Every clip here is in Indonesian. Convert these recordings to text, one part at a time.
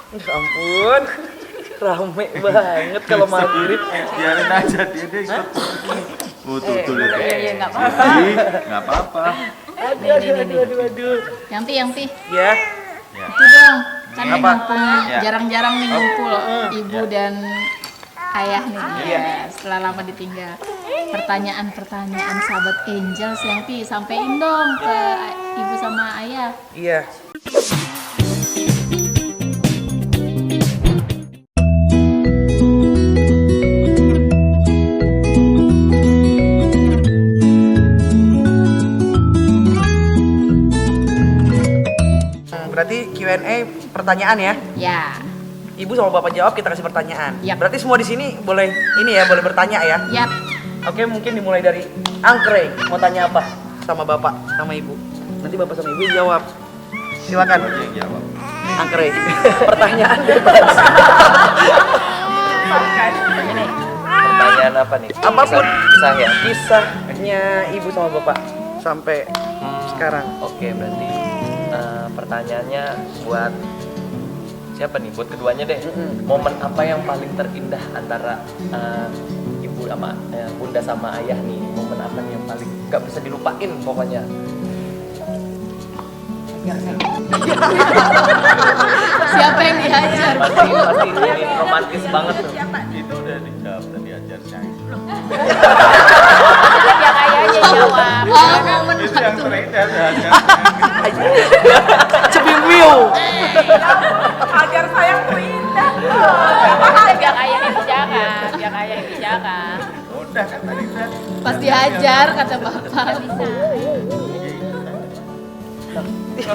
Ya ampun, rame banget kalau maghrib. Biarin aja dia ikut. Tuh lihat. Iya, nggak apa-apa. Nggak apa-apa. Aduh. Yang pi. Ya, Itu dong. Kan Apa? ngumpul, Ya. jarang-jarang nih ngumpul ibu dan ayah nih. Iya. Setelah lama ditinggal. Pertanyaan-pertanyaan sahabat Angels yang pi sampein dong ke ibu sama ayah. iya. Berarti Q&A pertanyaan ya. Ya. Ibu sama bapak jawab, kita kasih pertanyaan. Yap. Berarti semua di sini boleh ini ya, boleh bertanya ya. Yap. Oke, mungkin dimulai dari Angkre. Mau tanya apa sama bapak sama ibu? Nanti bapak sama ibu jawab. Silakan. Yang jawab. Angkre. Pertanyaan bebas. Pertanyaan apa nih? Apapun. Kisah ya? Kisahnya ibu sama bapak sampai sekarang. Oke, berarti pertanyaannya buat siapa nih? Buat keduanya deh. Momen apa yang paling terindah antara ibu sama bunda sama ayah nih? Momen apa nih yang paling gak bisa dilupain pokoknya? Siapa yang dihajar? Pasti ini romantis banget tuh. Itu udah dijawab tadi ajar saya. Yang ayahnya jawab. Oh, momen Itu yang terindah ajar. Cebimwiu. Ajar sayang terindah. Biar ayah yang bicara. Biar ayah yang bicara. Udah kan tadi udah. Pas dihajar kata bapak. Itu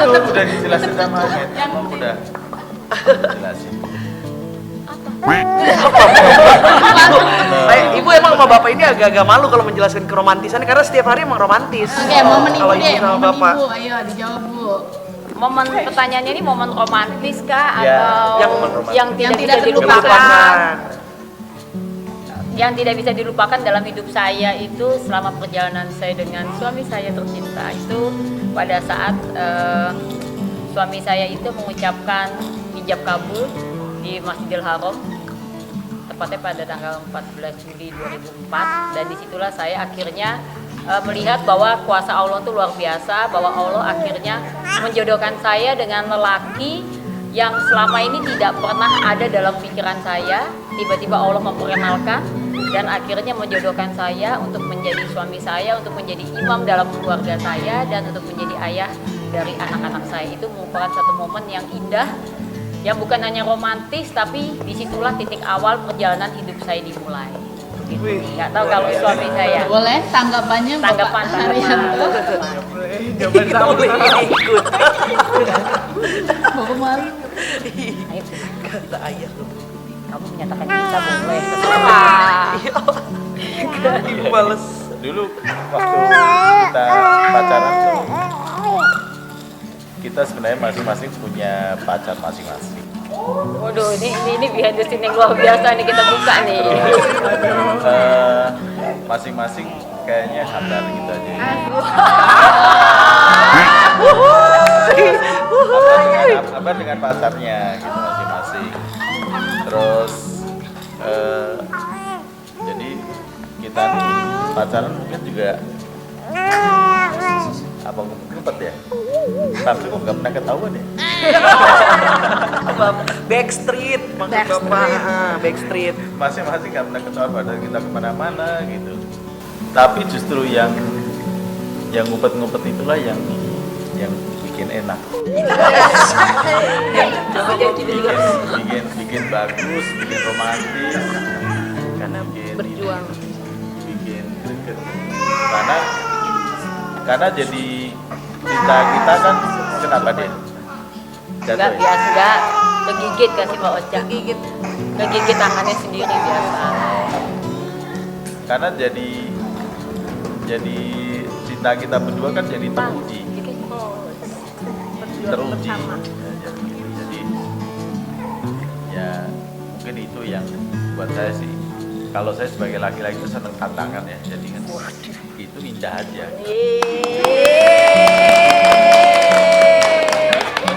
udah dijelasin sama Aget. Udah jelasin. Ibu emang sama bapak ini agak-agak malu kalau menjelaskan keromantisan karena setiap hari emang romantis. Oke, momen ibu Kalau deh. sama Momen bapak. ibu. Ayo dijawab bu. Momen pertanyaannya ini momen romantis kah Ya, atau yang yang tidak tidak terlupakan. dilupakan? Yang tidak bisa dilupakan dalam hidup saya itu selama perjalanan saya dengan suami saya tercinta itu pada saat suami saya itu mengucapkan ijab kabul di Masjidil Haram tepatnya pada tanggal 14 Juli 2004 dan disitulah saya akhirnya melihat bahwa kuasa Allah itu luar biasa, bahwa Allah akhirnya menjodohkan saya dengan lelaki yang selama ini tidak pernah ada dalam pikiran saya. Tiba-tiba Allah memperkenalkan dan akhirnya menjodohkan saya untuk menjadi suami saya, untuk menjadi imam dalam keluarga saya dan untuk menjadi ayah dari anak-anak saya. Itu merupakan satu momen yang indah, yang bukan hanya romantis, tapi disitulah titik awal perjalanan hidup saya dimulai. Wih. Nggak tahu kalau suami saya. Boleh tanggapannya Tanggapan Bapak Haryanto. Kita boleh ikut. Bapak malu. Ayo, Kata ayah lu. kamu menyatakan kita boleh terserah. Ibu males. Dulu waktu kita pacaran tuh kita sebenarnya masing-masing punya pacar masing-masing. Waduh, ini behind the scene yang luar biasa nih kita buka nih. Masing-masing kayaknya hambar gitu aja. Hambar dengan pacarnya gitu masing-masing. Terus jadi kita nih pacaran mungkin juga apa ngumpet ya? Tapi kok nggak pernah ketahuan ya? Backstreet maksud bapak. Backstreet. Masing-masing nggak pernah ketahuan padahal kita kemana-mana gitu. Tapi justru yang ngumpet-ngumpet itulah yang bikin enak. bikin bagus, bikin romantis. Karena Bikin berjuang. bikin greget. Karena jadi cinta kita kan kenapa deh? Enggak biasa, enggak kegigit kasih Mbak Ocha. Kegigit tangannya sendiri biasa. Karena jadi cinta kita berdua kan jadi teruji. Jadi ya mungkin itu yang buat saya sih, kalau saya sebagai laki-laki itu seneng tantangan ya, jadi kan itu indah aja.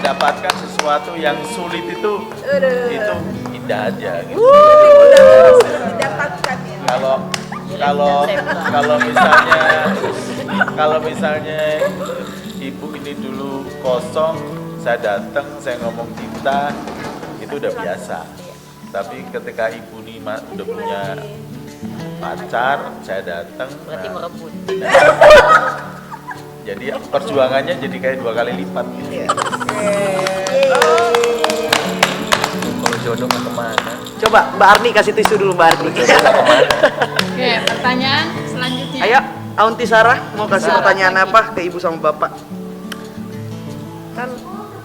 mendapatkan sesuatu yang sulit itu indah aja gitu. Didapatkan ya. Kalau kalau misalnya ibu ini dulu kosong, saya datang, saya ngomong cinta, itu udah biasa. Tapi ketika ibu ini udah punya pacar, saya datang. Berarti merebut. Jadi perjuangannya jadi kayak 2 kali lipat gitu. Kalau jodoh mau kemana? Coba Mbak Arni kasih tisu dulu Mbak Arni. Oke, pertanyaan selanjutnya. Ayo, Aunty Sarah mau kasih Sarah pertanyaan lagi. apa ke ibu sama bapak?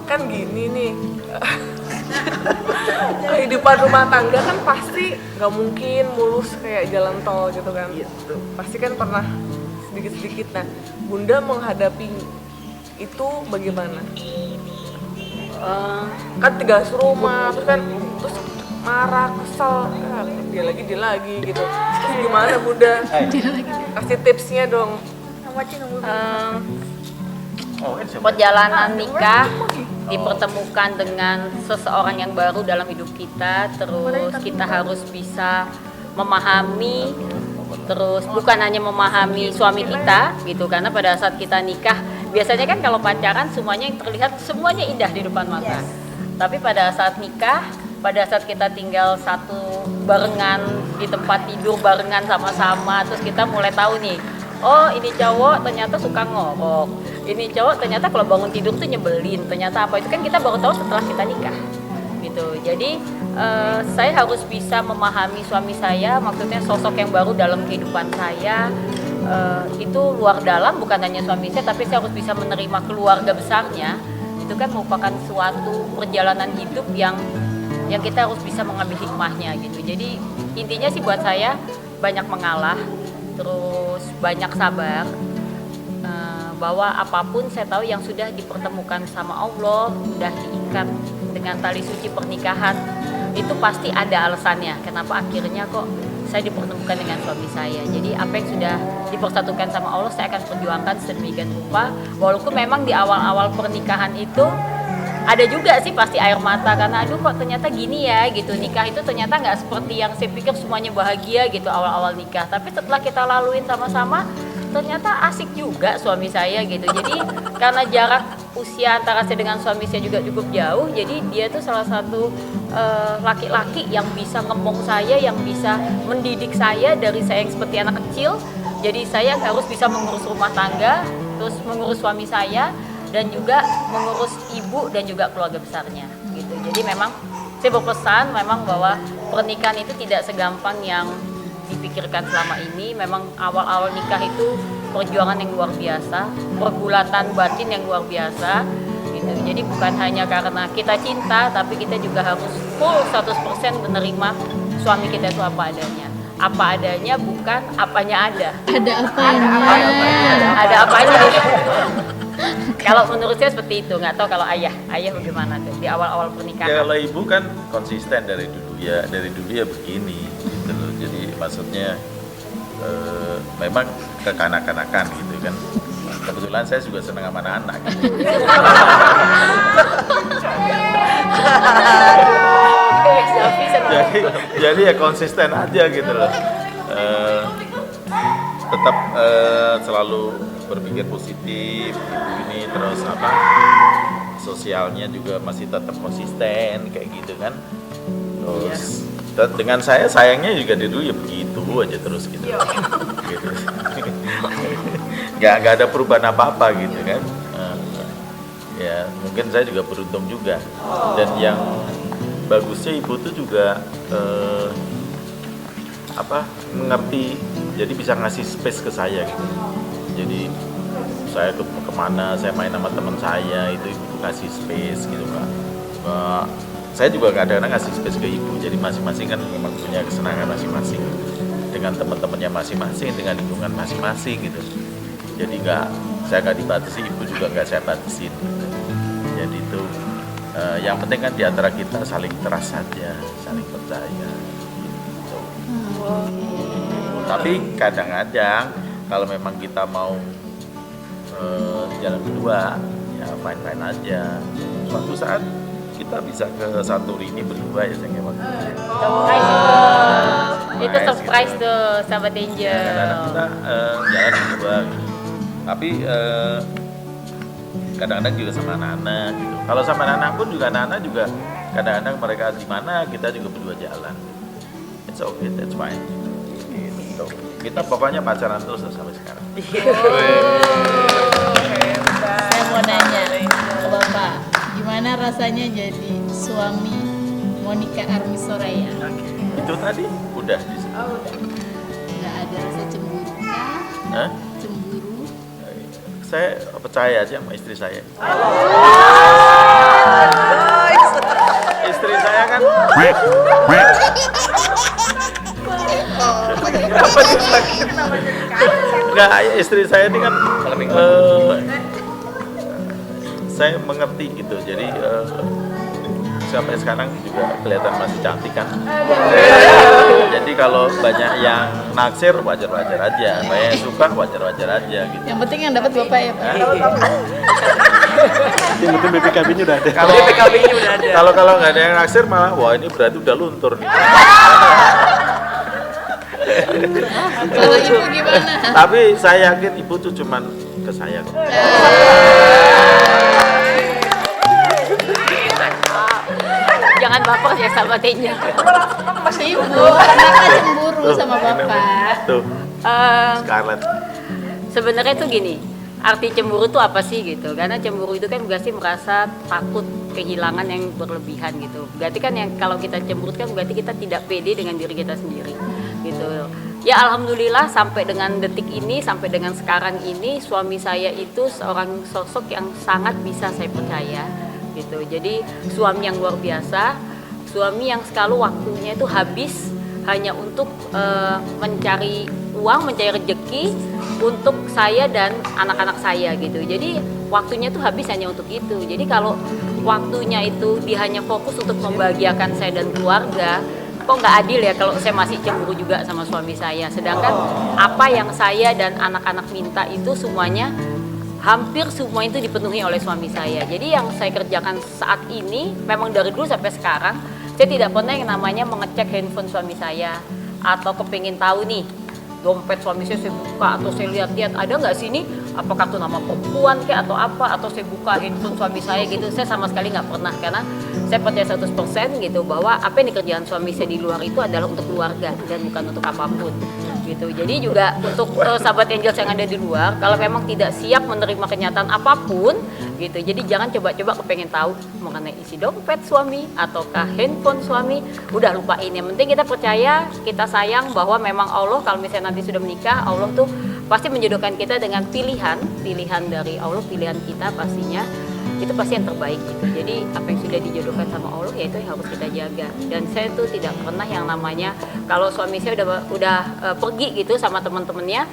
Kan gini nih. Kehidupan rumah tangga kan pasti nggak mungkin mulus kayak jalan tol gitu kan. Iya, betul. Pasti kan pernah sedikit-sedikit. Nah, Bunda menghadapi itu bagaimana? Kan tinggal serumah, terus marah, kesel, dia lagi gitu. Terus gimana Bunda? Kasih tipsnya dong. Perjalanan nikah dipertemukan dengan seseorang yang baru dalam hidup kita, terus kita harus bisa memahami, terus bukan hanya memahami suami kita gitu, karena pada saat kita nikah biasanya kan kalau pacaran semuanya yang terlihat semuanya indah di depan mata, tapi pada saat nikah, pada saat kita tinggal satu barengan di tempat tidur barengan sama-sama, terus kita mulai tahu nih, oh ini cowok ternyata suka ngorok, ini cowok ternyata kalau bangun tidur tuh nyebelin, ternyata apa, itu kan kita baru tahu setelah kita nikah gitu. Jadi saya harus bisa memahami suami saya, maksudnya sosok yang baru dalam kehidupan saya, itu luar dalam, bukan hanya suami saya, tapi saya harus bisa menerima keluarga besarnya. Itu kan merupakan suatu perjalanan hidup yang kita harus bisa mengambil hikmahnya gitu. Jadi intinya sih buat saya banyak mengalah, terus banyak sabar, bahwa apapun saya tahu yang sudah dipertemukan sama Allah, sudah diikat dengan tali suci pernikahan, itu pasti ada alasannya kenapa akhirnya kok saya dipertemukan dengan suami saya. Jadi apa yang sudah dipersatukan sama Allah saya akan perjuangkan sedemikian rupa, walaupun memang di awal-awal pernikahan itu ada juga sih pasti air mata, karena aduh kok ternyata gini ya gitu, nikah itu ternyata nggak seperti yang saya pikir semuanya bahagia gitu awal-awal nikah, tapi setelah kita laluin sama-sama ternyata asik juga suami saya gitu. Jadi karena jarak usia antara saya dengan suami saya juga cukup jauh, jadi dia tuh salah satu laki-laki yang bisa ngomong saya, yang bisa mendidik saya dari saya yang seperti anak kecil. Jadi saya harus bisa mengurus rumah tangga, terus mengurus suami saya, dan juga mengurus ibu dan juga keluarga besarnya gitu. Jadi memang saya berpesan memang bahwa pernikahan itu tidak segampang yang dipikirkan selama ini. Memang awal-awal nikah itu perjuangan yang luar biasa, pergulatan batin yang luar biasa gitu. Jadi bukan hanya karena kita cinta, tapi kita juga harus full 100% menerima suami kita itu apa adanya. Apa adanya, bukan apanya ada. Ada apanya? Ada apanya. Kalau menurut saya seperti itu, nggak tahu kalau ayah bagaimana tuh di awal-awal pernikahan. Ya kalau ibu kan konsisten dari dulu ya begini gitu loh. Jadi maksudnya memang kekanak-kanakan gitu kan. Kebetulan saya juga senang sama anak gitu. jadi ya konsisten aja gitu loh. Tetap selalu berpikir positif ibu ini, terus apa sosialnya juga masih tetap konsisten kayak gitu kan. Terus dengan saya sayangnya juga dari dulu ya begitu aja terus gitu. Gitu. Nggak ada perubahan apa-apa gitu kan. Ya mungkin saya juga beruntung juga. Dan yang bagusnya ibu tuh juga mengerti, jadi bisa ngasih space ke saya gitu. Jadi saya kemana, saya main sama teman saya itu ibu kasih space gitu kan. Saya juga kadang-kadang ngasih space ke ibu, jadi masing-masing kan memang punya kesenangan masing-masing dengan teman-temannya masing-masing, dengan lingkungan masing-masing gitu. Jadi saya nggak dibatasi, ibu juga nggak saya batasin gitu. Jadi itu yang penting kan di antara kita saling trust saja, saling percaya gitu. Tapi kadang-kadang kalau memang kita mau jalan kedua ya fine-fine aja. suatu saat kita bisa ke Santorini berdua ya sayang waktu itu. Surprise itu. Itu surprise gitu. tuh sahabat Angel. Kadang-kadang kita jalan berdua gitu. Tapi kadang-kadang juga sama anak-anak gitu. Kalau sama anak-anak pun juga anak-anak juga kadang-kadang mereka di mana kita juga berdua jalan. It's okay, that's fine. Gitu. Kita pokoknya pacaran terus sampai sekarang. Saya mau nanya ke Bapak, gimana rasanya jadi suami Monica Army Soraya? Itu tadi udah di situ. Oh, udah. Nggak ada rasa cemburu kah? Hah? Cemburu? Saya percaya aja sama istri saya. Istri saya kan enggak, istri saya ini kan saya mengerti gitu. Jadi sampai sekarang juga kelihatan masih cantik kan. Jadi kalau banyak yang naksir wajar-wajar aja, banyak yang suka wajar-wajar aja gitu. Yang penting yang dapat Bapak ya Pak? Yang penting BPKB-nya udah ada. Kalau PKB-nya udah ada. kalau nggak ada yang naksir malah wah ini berarti udah luntur nih. Kalau Ibu gimana? Tapi saya yakin ibu tuh cuman ke saya kok. Jangan baper ya sahabat Angel. Ibu, kenapa cemburu sama Bapak? Tuh, Eh, Scarlett. Sebenarnya tuh gini, arti cemburu tuh apa sih gitu? Karena cemburu itu kan berarti merasa takut kehilangan yang berlebihan gitu. Berarti kan yang kalau kita cemburu kan berarti kita tidak pede dengan diri kita sendiri gitu. Ya alhamdulillah sampai dengan detik ini, sampai dengan sekarang ini suami saya itu seorang sosok yang sangat bisa saya percaya gitu. Jadi suami yang luar biasa, suami yang selalu waktunya itu habis hanya untuk mencari uang, mencari rezeki untuk saya dan anak-anak saya gitu. Jadi waktunya tuh habis hanya untuk itu. Jadi kalau waktunya itu dia hanya fokus untuk membahagiakan saya dan keluarga, kok nggak adil ya kalau saya masih cemburu juga sama suami saya. Sedangkan apa yang saya dan anak-anak minta itu semuanya hampir semua itu dipenuhi oleh suami saya. Jadi yang saya kerjakan saat ini memang dari dulu sampai sekarang saya tidak pernah yang namanya mengecek handphone suami saya atau kepingin tahu nih dompet suami saya buka atau saya lihat-lihat ada nggak sih ini apa kartu nama perempuan kayak atau apa, atau saya buka handphone suami saya gitu. Saya sama sekali nggak pernah, karena saya percaya 100% gitu bahwa apa yang dikerjakan suami saya di luar itu adalah untuk keluarga dan bukan untuk apapun gitu. Jadi juga untuk sahabat Angel yang ada di luar, kalau memang tidak siap menerima kenyataan apapun gitu, jadi jangan coba-coba kepengen tahu mengenai isi dompet suami ataukah handphone suami, udah lupain. Yang penting kita percaya, kita sayang bahwa memang Allah kalau misalnya nanti sudah menikah, Allah tuh pasti menjodohkan kita dengan pilihan dari Allah, pilihan kita pastinya itu pasti yang terbaik gitu. Jadi apa yang sudah dijodohkan sama Allah ya itu yang harus kita jaga. Dan saya tuh tidak pernah yang namanya kalau suami saya udah pergi gitu sama teman-temannya,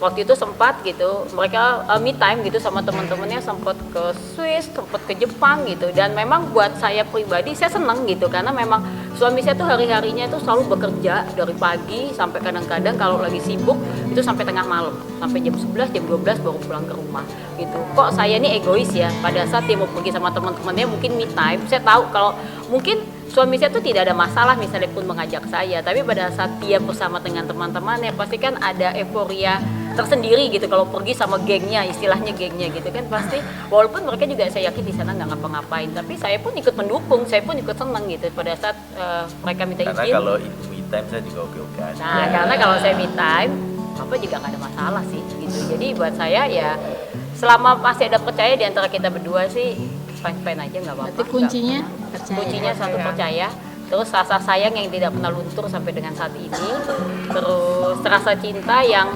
waktu itu sempat gitu mereka me time gitu sama teman-temannya, sempat ke Swiss, sempat ke Jepang gitu. Dan memang buat saya pribadi saya senang gitu, karena memang suami saya tuh hari-harinya itu selalu bekerja dari pagi sampai kadang-kadang kalau lagi sibuk itu sampai tengah malam, sampai jam 11, jam 12 baru pulang ke rumah gitu. Kok saya ini egois ya, pada saat dia mau pergi sama teman-temannya mungkin me time, saya tahu kalau mungkin suami saya tuh tidak ada masalah misalnya pun mengajak saya, tapi pada saat dia bersama dengan teman-temannya pasti kan ada euforia tersendiri gitu kalau pergi sama gengnya, istilahnya gengnya gitu kan, pasti walaupun mereka juga saya yakin di sana nggak ngapa-ngapain, tapi saya pun ikut mendukung, saya pun ikut senang gitu pada saat mereka minta izin. Karena kalau ibu me time saya juga oke-oke aja. Nah, karena kalau saya me time, apa juga nggak ada masalah sih gitu. Jadi buat saya ya selama masih ada percaya di antara kita berdua sih fine-fine aja, nggak apa-apa. Berarti kuncinya percaya. Kuncinya satu percaya, terus rasa sayang yang tidak pernah luntur sampai dengan saat ini, terus rasa cinta yang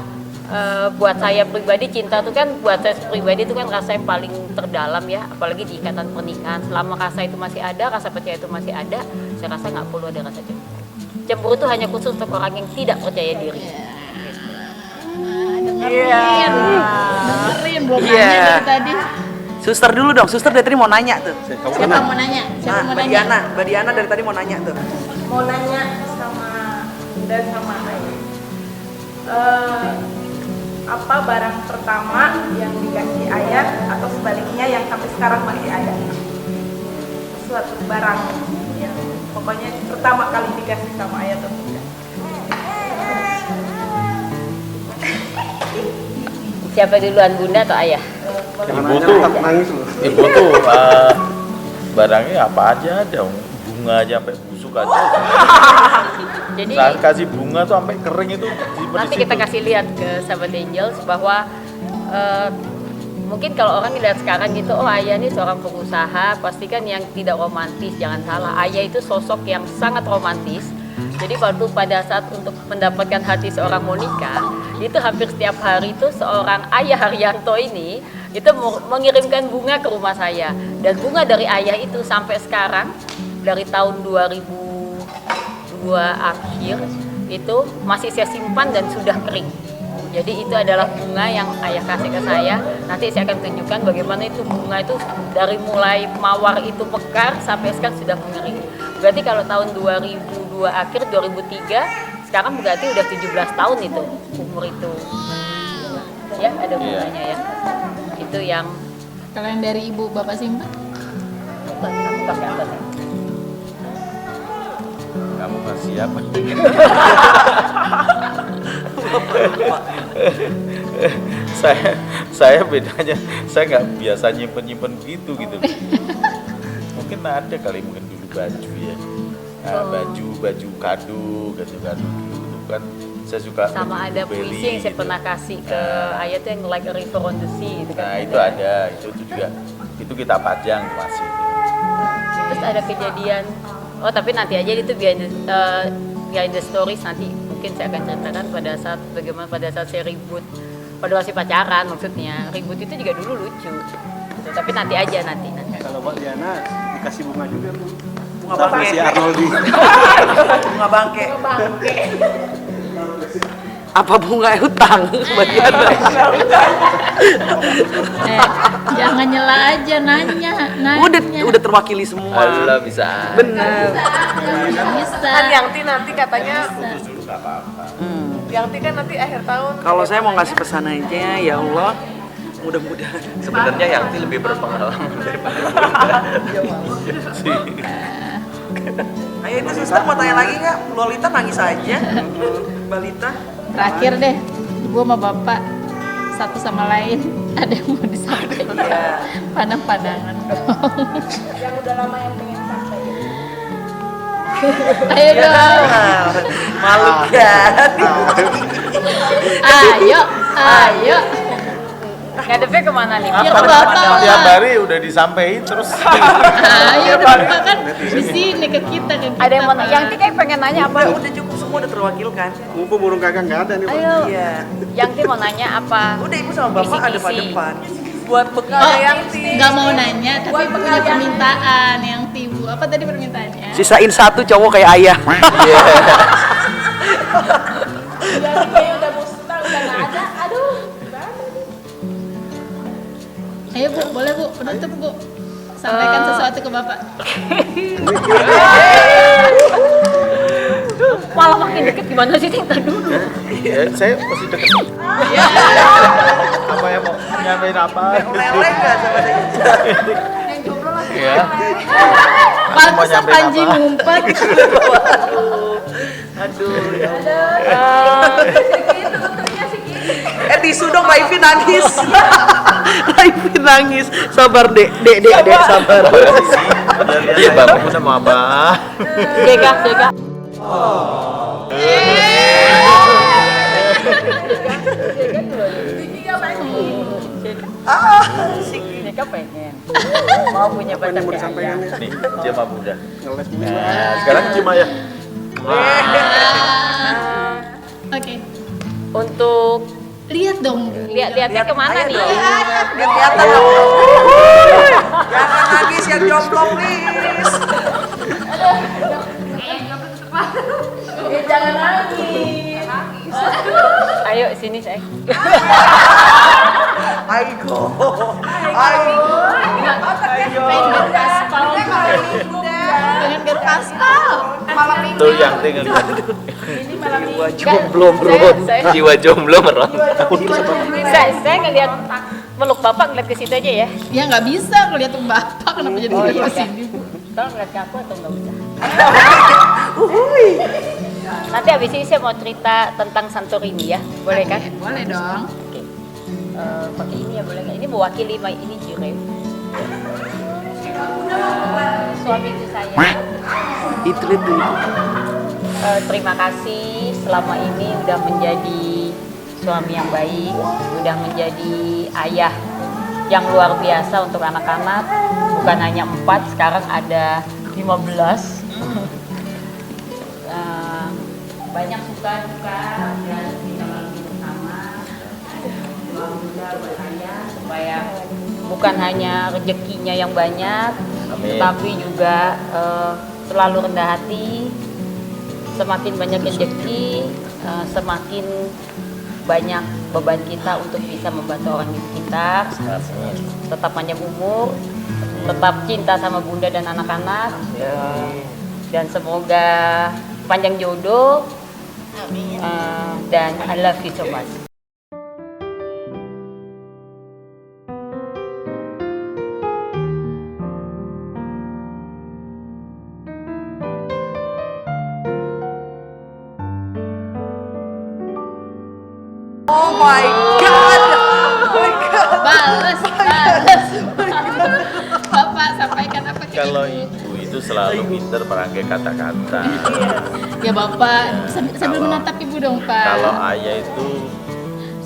buat saya pribadi, cinta itu kan buat saya pribadi itu kan rasa yang paling terdalam ya, apalagi di ikatan pernikahan. Selama rasa itu masih ada, rasa percaya itu masih ada, saya rasa nggak perlu ada rasa cemburu. Cemburu itu hanya khusus untuk orang yang tidak percaya diri. Dengerin bokapnya dari tadi. Suster dulu dong, suster dari tadi mau nanya tuh. Siapa mau nanya? Siapa mau Mbak nanya? Mbak Diana dari tadi mau nanya tuh. Mau nanya sama Bunda sama Ayah, apa barang pertama yang dikasih ayah atau sebaliknya yang sampai sekarang masih ada? suatu barang yang pokoknya pertama kali dikasih sama ayah atau bunda. Siapa duluan, bunda atau ayah? Ibu tuh barangnya apa aja ada, bunga aja sampai busuk aja. Jadi Saya kasih bunga tuh sampai kering itu. nanti kita kasih lihat ke sahabat Angels bahwa mungkin kalau orang lihat sekarang gitu, oh ayah ini seorang pengusaha, pasti kan yang tidak romantis. Jangan salah, ayah itu sosok yang sangat romantis. Jadi waktu pada saat untuk mendapatkan hati seorang Monica, itu hampir setiap hari itu seorang ayah Haryanto ini itu mengirimkan bunga ke rumah saya. Dan bunga dari ayah itu sampai sekarang, dari tahun 2002 akhir, itu masih saya simpan dan sudah kering. Jadi itu adalah bunga yang ayah kasih ke saya. Nanti saya akan tunjukkan bagaimana itu bunga itu dari mulai mawar itu mekar sampai sekarang sudah mengering. Berarti kalau tahun 2002 akhir, 2003, sekarang berarti udah 17 tahun itu umur itu. Ya, ada bunganya ya. Itu yang Kalau yang dari ibu bapak simpan? pakai atas. Kamu kasih apa? saya bedanya, saya nggak biasa nyimpen begitu gitu. Mungkin ada kali, mungkin dulu baju ya. Baju kado gitu kan saya suka Sama ada puisi yang saya pernah kasih ke ayah tuh yang like a river on the sea gitu kan. Nah itu ada, itu juga itu kita pajang masih. Terus ada kejadian, oh tapi nanti aja itu behind the stories, nanti mungkin saya akan ceritakan pada saat bagaimana pada saat saya ribut pada masih pacaran, maksudnya ribut itu juga dulu lucu gitu. Tapi nanti aja nanti. Kalau Mbak Diana dikasih bunga juga Bu. Bunga Sama bangke. si Arnoldi. Bunga bangke. Apa bunga hutang? Bagian Jangan nyela aja, nanya. udah terwakili semua. Allah bisa. Bener. Bisa. Kan Yangti nanti katanya, Dulu nggak apa-apa. Yangti kan nanti akhir tahun. Kalau saya mau ngasih pesan aja, ya Allah, mudah-mudahan. Sebenarnya Yangti lebih berpengalaman daripada Ayo itu suster mau tanya lagi nggak? Lolita nangis aja. Balita. Terakhir deh, ibu sama bapak satu sama lain ada yang mau disampaikan? Iya. Pandang-pandangan dong. Yang udah lama yang pengen sampaikan. Ayo dong. Malu kan? Ayo. Ngadepnya kemana nih? Ya ke bapak Tiap lah. hari udah disampaikan terus. Ayo ke bapak kan di sini ke kita kan. Ada yang mau Yangti kayak pengen nanya apa? Udah cukup semua, udah terwakilkan. Mumpung burung kakak nggak ada nih Pak. Ayo. Iya. Yangti mau nanya apa? Udah ibu sama bapak ada pada Kisi-kisi. depan. Buat bekal Oh, Yangti. nggak mau nanya, tapi punya permintaan yang tibu. Apa tadi permintaannya? Sisain satu cowok kayak ayah. Kayaknya udah musnah, udah nggak ada. Aduh, gimana nih? Ayo Bu, boleh Bu, penutup Bu. Sampaikan sesuatu ke bapak. Malah makin deket gimana sih? Tinggal dulu. Ya, saya masih deket. Apa yang mau nyampein apa? Lele nggak sama saya? Ya. Pantesan Panji apa? ngumpet. Aduh. Tisu dong, Mbak Ivi nangis. Mbak Ivi nangis. Sabar dek, sabar. Iya, Bapak sama apa? Jaga. Jaga pengen. Mau punya pacar Mau kayak disampaikan ayah. ya? Nih, dia mah muda. Ngeles Bu. Nah, sekarang cuma ya. Oke, Untuk lihat dong Bu. lihat-lihatnya kemana nih? Biar kelihatan dong. Jangan nangis yang jomblo, please. Jangan nangis. Ayo sini saya. Aiko. Pengen gaspal. Pengen gaspal. Malam ini. Tuh yang tinggal. Ini malam ini. Gua jomblo, bro. jiwa jomblo meron. Saya ngelihat meluk bapak ngeliat ke situ aja ya. Ya nggak bisa ngeliat bapak kenapa jadi Oh, ke iya. sini Bu. Kalau ngeliat ke aku atau nggak usah? Nanti habis ini saya mau cerita tentang Santorini ya, boleh kan? Boleh dong. Oke. Pakai ini ya boleh nggak? Ini mewakili ini Jure. Suamiku saya. Itu. Terima kasih selama ini udah menjadi suami yang baik, udah menjadi ayah yang luar biasa untuk anak-anak. Bukan hanya 4, sekarang ada 15. Banyak suka duka dan kita lagi bersama. Doa mudah buat saya supaya bukan hanya rezekinya yang banyak, Amin. tetapi juga selalu rendah hati. Semakin banyak rezeki, semakin banyak beban kita untuk bisa membantu orang di sekitar. Tetap panjang umur, tetap cinta sama bunda dan anak-anak, dan semoga panjang jodoh. Dan I love you so much. Oh my god. Balas. Bapak sampaikan apa ke Kalau ibu? ibu itu selalu pinter merangkai kata-kata. Ya Bapak, sambil menatap ibu dong Pak. Kalau ayah itu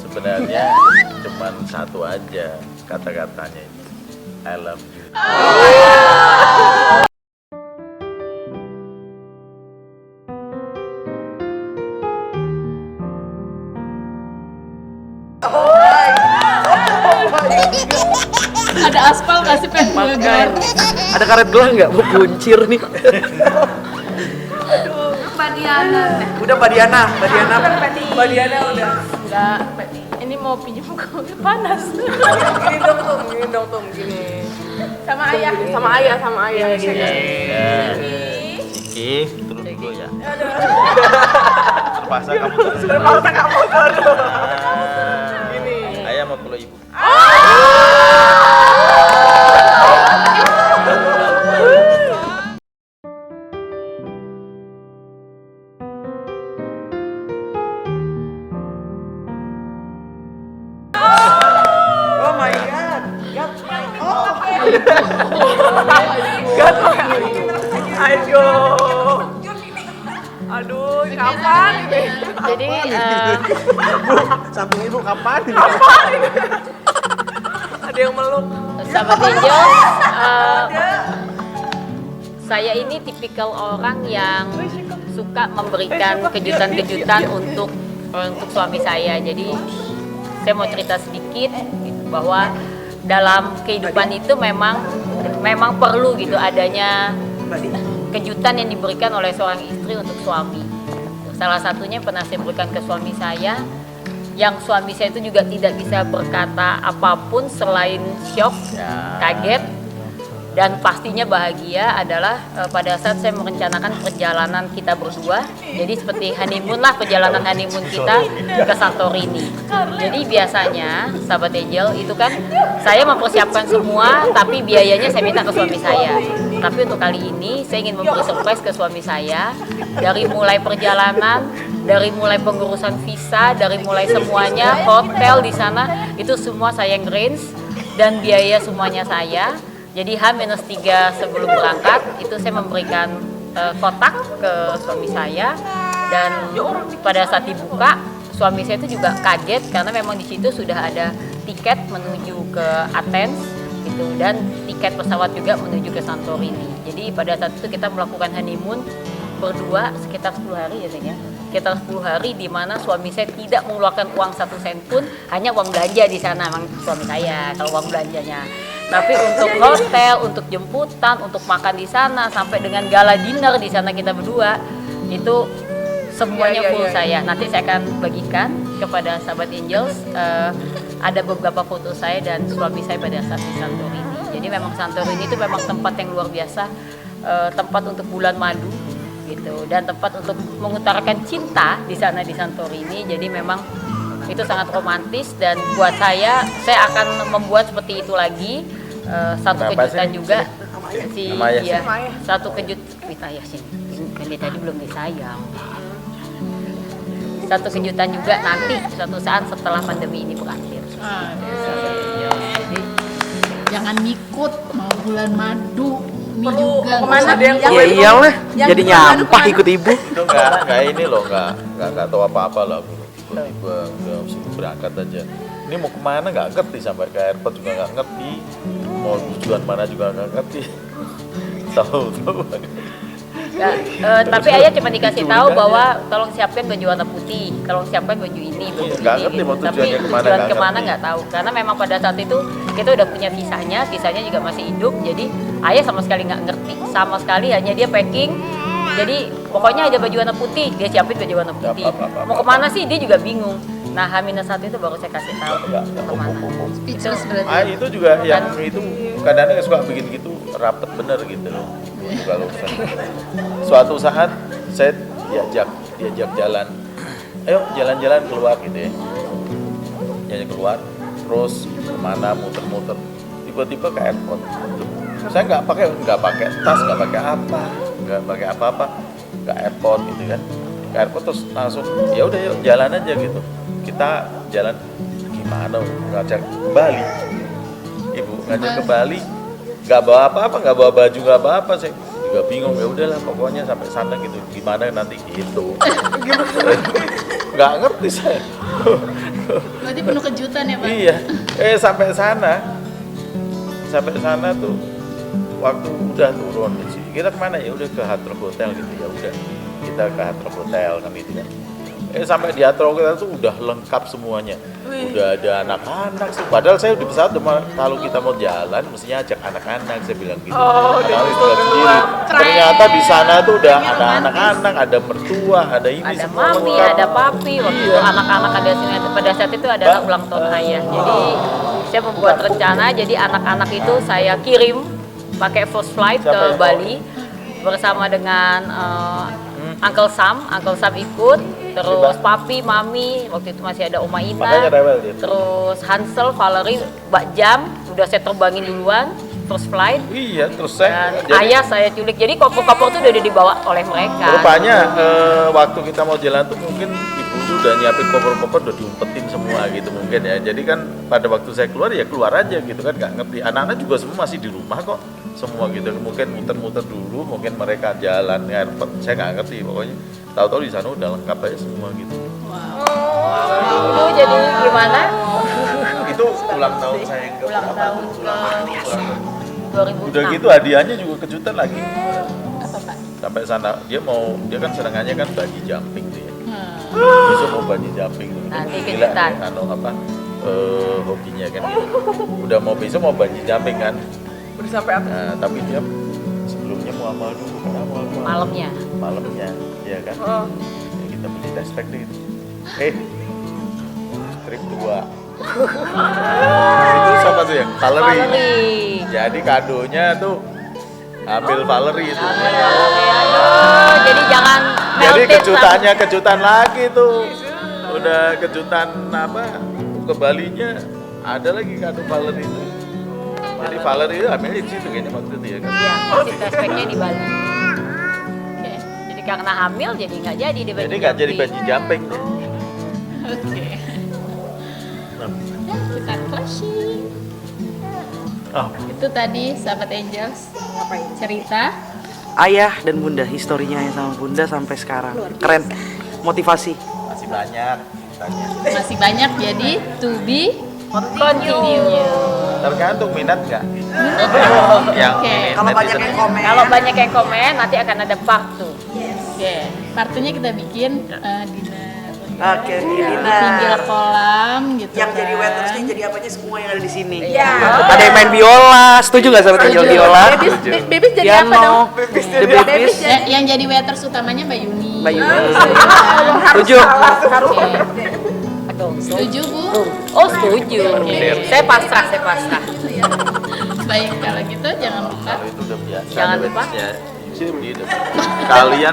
sebenarnya cuman satu aja kata-katanya itu. I love you. Ada aspal nggak sih pengen ngegar? Ada karet gelang nggak? Bu kuncir nih. Mbak Diana. Udah Mbak Diana. Mbak Diana udah. Enggak, ini mau pinjam kau panas. Gini dong Tom, gini. Sama ayah. Sama ayah gini. Ya. Siki, turun dulu ya. Terpaksa kamu turun. Gini. Ayah mau peluk ibu. Oh my god. Aduh, kapan? Jadi Samping ibu kapan? Ada yang meluk. sahabat Angel, saya ini tipikal orang yang suka memberikan kejutan-kejutan untuk suami saya. Jadi saya mau cerita sedikit gitu, bahwa dalam kehidupan itu memang perlu gitu adanya kejutan yang diberikan oleh seorang istri untuk suami. Salah satunya pernah saya berikan ke suami saya, yang suami saya itu juga tidak bisa berkata apapun selain shock, kaget, dan pastinya bahagia adalah pada saat saya merencanakan perjalanan kita berdua. Jadi seperti honeymoon lah, perjalanan honeymoon kita ke Santorini. Jadi biasanya sahabat Angel itu kan saya mempersiapkan semua, tapi biayanya saya minta ke suami saya. Tapi untuk kali ini saya ingin memberi surprise ke suami saya. Dari mulai perjalanan, dari mulai pengurusan visa, dari mulai semuanya, hotel di sana itu semua saya yang arrange dan biaya semuanya saya. Jadi H-3 sebelum berangkat itu saya memberikan kotak ke suami saya, dan pada saat dibuka suami saya itu juga kaget karena memang di situ sudah ada tiket menuju ke Athens gitu, dan tiket pesawat juga menuju ke Santorini. Jadi pada saat itu kita melakukan honeymoon berdua sekitar 10 hari ya sayang ya. Sekitar 10 hari di mana suami saya tidak mengeluarkan uang 1 sen pun, hanya uang belanja di sana memang suami saya kalau uang belanjanya. Tapi untuk hotel, untuk jemputan, untuk makan di sana, sampai dengan gala dinner di sana kita berdua, itu semuanya full saya. Nanti saya akan bagikan kepada sahabat Angels. Ada beberapa foto saya dan suami saya pada saat di Santorini. Jadi memang Santorini itu memang tempat yang luar biasa, tempat untuk bulan madu gitu, dan tempat untuk mengutarakan cinta di sana di Santorini. Jadi memang itu sangat romantis, dan buat saya akan membuat seperti itu lagi. Satu kejutan juga Si Sama ayah. iya, satu kejut ayah sini. Dari tadi belum disayang. Satu kejutan juga nanti suatu saat setelah pandemi ini berakhir. Jadi, jangan ngikut mau bulan madu. Ini juga kemana nggak dia yang usah Ya iyalah, Yang jadi kemana nyampah ikut ibu. Itu nggak ini loh, nggak tahu apa-apa lah. Tiba-tiba udah suruh berangkat aja. Ini mau kemana nggak ngerti, sampai ke airport juga nggak ngerti. Mau tujuan mana juga nggak ngerti. Tahu. Ya, tapi ayah cuma dikasih tahu bahwa tolong siapkan baju warna putih, tolong siapkan baju ini, baju Iya, nggak ini. ngerti mau Tapi tujuannya kemana, tujuan nggak kemana ngerti. nggak tahu. Karena memang pada saat itu kita udah punya visanya juga masih hidup. Jadi ayah sama sekali nggak ngerti, sama sekali hanya dia packing. Jadi pokoknya ada baju warna putih, dia siapin baju warna putih. Mau kemana sih dia juga bingung. Nah H-1 itu baru saya kasih tahu kemana. Speechless berarti. Itu juga yang itu kadang-kadang suka bikin gitu rapet bener gitu loh. Kalau suatu saat saya diajak jalan, ayo jalan-jalan keluar gitu ya, jalan keluar, terus kemana muter-muter, tiba-tiba ke airport. Saya nggak pakai tas, nggak pakai apa-apa, ke airport gitu kan, ke airport terus langsung ya udah yuk jalan aja gitu. Kita jalan gimana? Ngajak ke Bali, ibu ngajak ke Bali. Nggak bawa apa-apa, nggak bawa baju, nggak apa-apa, saya juga bingung. Ya udahlah pokoknya sampai sana gitu, gimana nanti gitu. Nggak ngerti saya. Berarti penuh kejutan ya Pak? Iya, sampai sana tuh waktu udah turun sih. Kita kemana ya udah ke Hard Rock Hotel gitu, ya udah kita ke Hard Rock Hotel kan gitu kan. Sampai di Hard Rock Hotel tuh udah lengkap semuanya. Udah ada anak-anak sih. Padahal saya di pesawat kalau kita mau jalan mestinya ajak anak-anak, saya bilang gitu. Anak-anak juga sendiri. Ternyata di sana tuh udah ada anak-anak, ada mertua, ada ini Ada semua mami, lengkap. ada papi, waktu itu anak-anak ada sini. Pada saat itu adalah ulang tahun ayah. Jadi saya membuat rencana, jadi anak-anak itu saya kirim pakai first flight ke Bali bersama dengan Uncle Sam ikut, terus papi, mami, waktu itu masih ada Oma Makanya Ina, rewel dia. terus Hansel, Valerie, Mbak Jam, udah saya terbangin duluan, first flight. Iya, terus saya Dan ayah saya culik, jadi koper-koper tuh udah dibawa oleh mereka. rupanya waktu kita mau jalan tuh mungkin ibu tuh udah nyiapin koper-koper, udah diumpetin semua gitu mungkin ya. Jadi kan pada waktu saya keluar ya keluar aja gitu kan, nggak ngerti. Anak-anak juga semua masih di rumah kok semua gitu. Mungkin muter-muter dulu, mungkin mereka jalan ya, saya nggak ngerti pokoknya. Tahu-tahu di sana udah lengkap aja semua gitu. Itu jadi gimana? Itu ulang tahun saya yang Ulang keberapa? tahun ke 2006. Udah gitu hadiahnya juga kejutan lagi. Apa Pak? Sampai sana dia kan senengannya kan bungee jumping tuh ya. Besok mau bungee jumping tuh. Nanti Gila, kejutan. hobinya kan gitu. Udah mau besok mau bungee jumping kan. Udah sampai apa? Nah, tapi dia sebelumnya mau amal dulu karena mau amal Malamnya. ya kan. Oh. Ya, kita beli test pack deh. Strip 2. Itu siapa tuh ya? Valerie. Valerie. Jadi kadonya tuh ambil Valerie itu. Jadi jangan Jadi melted kejutan lagi tuh. Udah kejutan apa? Ke Balinya ada lagi kado Valerie itu. Jadi Valerie itu ambil di situ kayaknya waktu itu ya kan. Iya, masih test pack-nya di Bali. Oke. Jadi karena hamil jadi nggak jadi di Jadi nggak jadi bungee jumping. Oke. Kita closing. Oh, Itu tadi sahabat Angels cerita. Ayah dan bunda, historinya ayah sama bunda sampai sekarang. Keren. Motivasi. masih banyak tanya. Masih banyak, jadi to be Continue. Tergantung minat nggak? Yang Oke. ini, Kalau banyak netizen. yang komen. Kalau banyak yang komen nanti akan ada part 2. Oke, kartunya kita bikin dinner. Oke, Di Dina. pinggir kolam gitu. Yang jadi kan. waitersnya jadi apanya semua yang ada di sini. Iya. Ada yang main biola, setuju nggak sama Angel biola? Bebis jadi apa dong? The Babies. Yang jadi waiters utamanya Mbak Yuni. Mbak Yuni. Kan? Setuju. Oke. Aduh, Setuju Bu? Oh setuju. Saya pasrah. Baik, kalau gitu jangan lupa. Kalau itu udah biasa. Jangan ada lupa. waitersnya. Jadi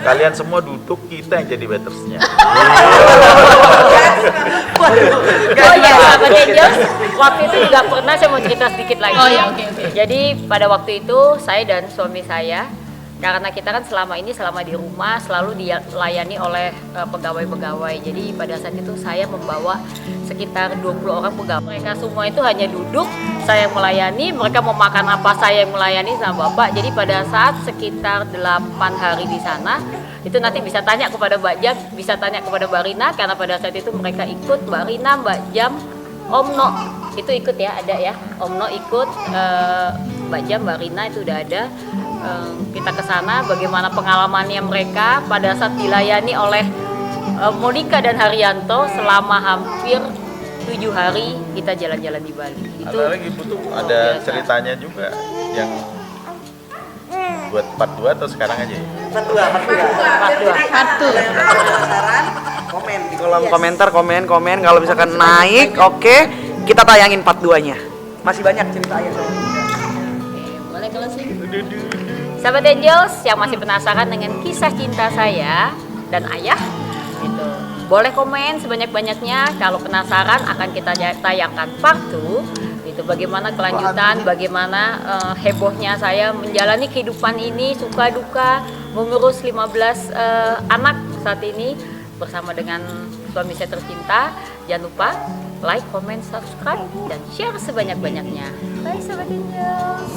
kalian semua duduk, kita yang jadi waitersnya. Oh iya, sahabat Angels, waktu itu juga pernah saya mau cerita sedikit lagi. Oh iya, oke. Jadi pada waktu itu saya dan suami saya, karena kita kan selama di rumah selalu dilayani oleh pegawai-pegawai. Jadi pada saat itu saya membawa sekitar 20 orang pegawai. Mereka semua itu hanya duduk, saya yang melayani, mereka mau makan apa saya yang melayani sama Bapak. Jadi pada saat sekitar 8 hari di sana, itu nanti bisa tanya kepada Mbak Jam, bisa tanya kepada Mbak Rina, karena pada saat itu mereka ikut, Mbak Rina, Mbak Jam, Om No itu ikut ya, ada ya, Om No ikut, Mbak Jam, Mbak Rina itu udah ada. Kita ke sana, bagaimana pengalamannya mereka pada saat dilayani oleh Monica dan Haryanto selama hampir 7 hari kita jalan-jalan di Bali. Itu Ada lagi tuh ada biasa. ceritanya juga yang buat part 2 atau sekarang aja ya? Part 2. Satu. Penasaran? Komen di kolom komentar, komen kalau misalkan naik, oke, kita tayangin part 2-nya. Masih banyak cerita ayah saya. Oke, boleh closing. Sahabat Angels yang masih penasaran dengan kisah cinta saya dan ayah, gitu. Boleh komen sebanyak-banyaknya. Kalau penasaran akan kita tayangkan part 2. Itu bagaimana kelanjutan, bagaimana hebohnya saya menjalani kehidupan ini, suka duka, mengurus 15 anak saat ini bersama dengan suami saya tercinta. Jangan lupa like, comment, subscribe, dan share sebanyak-banyaknya. Bye Sahabat Angels.